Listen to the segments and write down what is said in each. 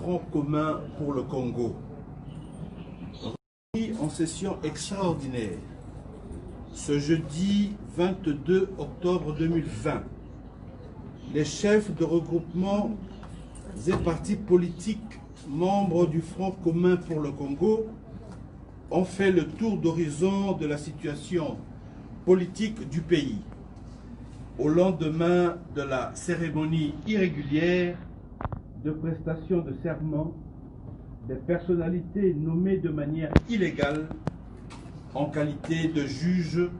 Front commun pour le Congo. Réunis en session extraordinaire ce jeudi 22 octobre 2020, les chefs de regroupements et partis politiques membres du Front commun pour le Congo ont fait le tour d'horizon de la situation politique du pays au lendemain de la cérémonie irrégulière de prestation de serment des personnalités nommées de manière illégale en qualité de juge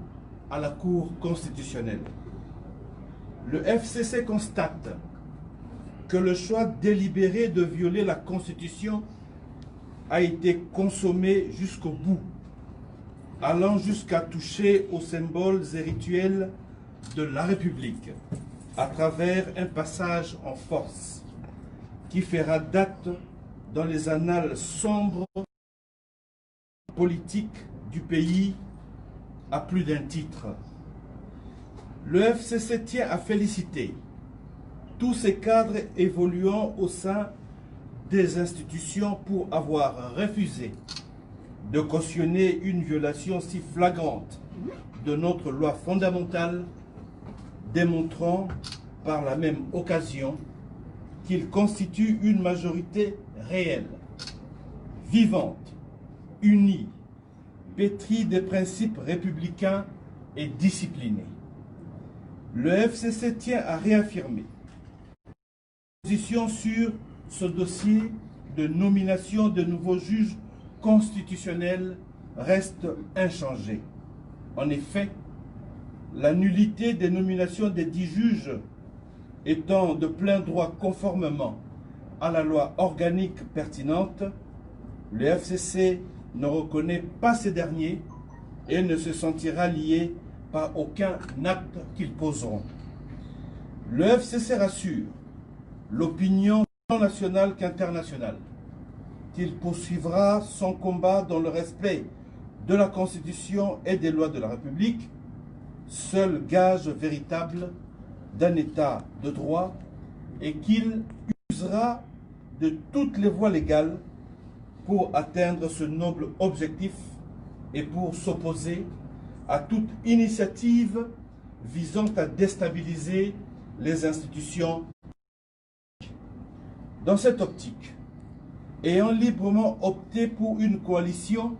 à la Cour constitutionnelle. Le FCC constate que le choix délibéré de violer la Constitution a été consommé jusqu'au bout, allant jusqu'à toucher aux symboles et rituels de la République à travers un passage en force qui fera date dans les annales sombres politiques du pays à plus d'un titre. Le FCC tient à féliciter tous ces cadres évoluant au sein des institutions pour avoir refusé de cautionner une violation si flagrante de notre loi fondamentale, démontrant par la même occasion qu'il constitue une majorité réelle, vivante, unie, pétrie des principes républicains et disciplinée. Le FCC tient à réaffirmer sa position sur ce dossier de nomination de nouveaux juges constitutionnels reste inchangée. En effet, la nullité des nominations des 10 juges étant de plein droit conformément à la loi organique pertinente, le FCC ne reconnaît pas ces derniers et ne se sentira lié par aucun acte qu'ils poseront. Le FCC rassure l'opinion tant nationale qu'internationale qu'il poursuivra son combat dans le respect de la Constitution et des lois de la République, seul gage véritable d'un État de droit, et qu'il usera de toutes les voies légales pour atteindre ce noble objectif et pour s'opposer à toute initiative visant à déstabiliser les institutions. Dans cette optique, ayant librement opté pour une coalition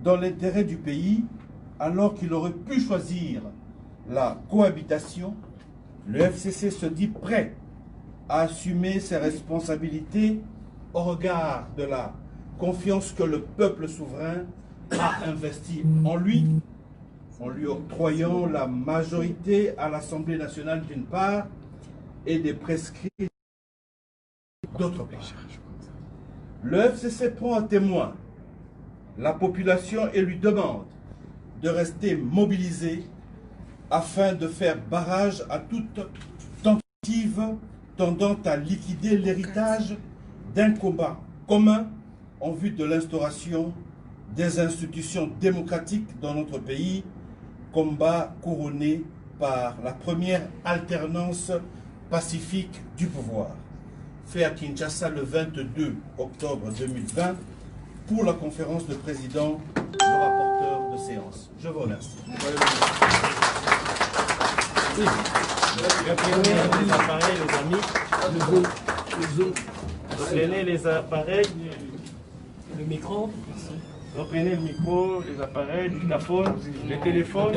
dans l'intérêt du pays, alors qu'il aurait pu choisir la cohabitation, le FCC se dit prêt à assumer ses responsabilités au regard de la confiance que le peuple souverain a investie en lui octroyant la majorité à l'Assemblée nationale d'une part et des prescrits d'autre part. Le FCC prend à témoin la population et lui demande de rester mobilisée afin de faire barrage à toute tentative tendant à liquider l'héritage d'un combat commun en vue de l'instauration des institutions démocratiques dans notre pays, combat couronné par la première alternance pacifique du pouvoir. Fait à Kinshasa le 22 octobre 2020 pour la conférence de président, le rapporteur de séance. Je vous remercie. Reprenez les appareils, les amis. Reprenez les appareils. Le micro. Reprenez le micro, les appareils, le dictaphone, le téléphone.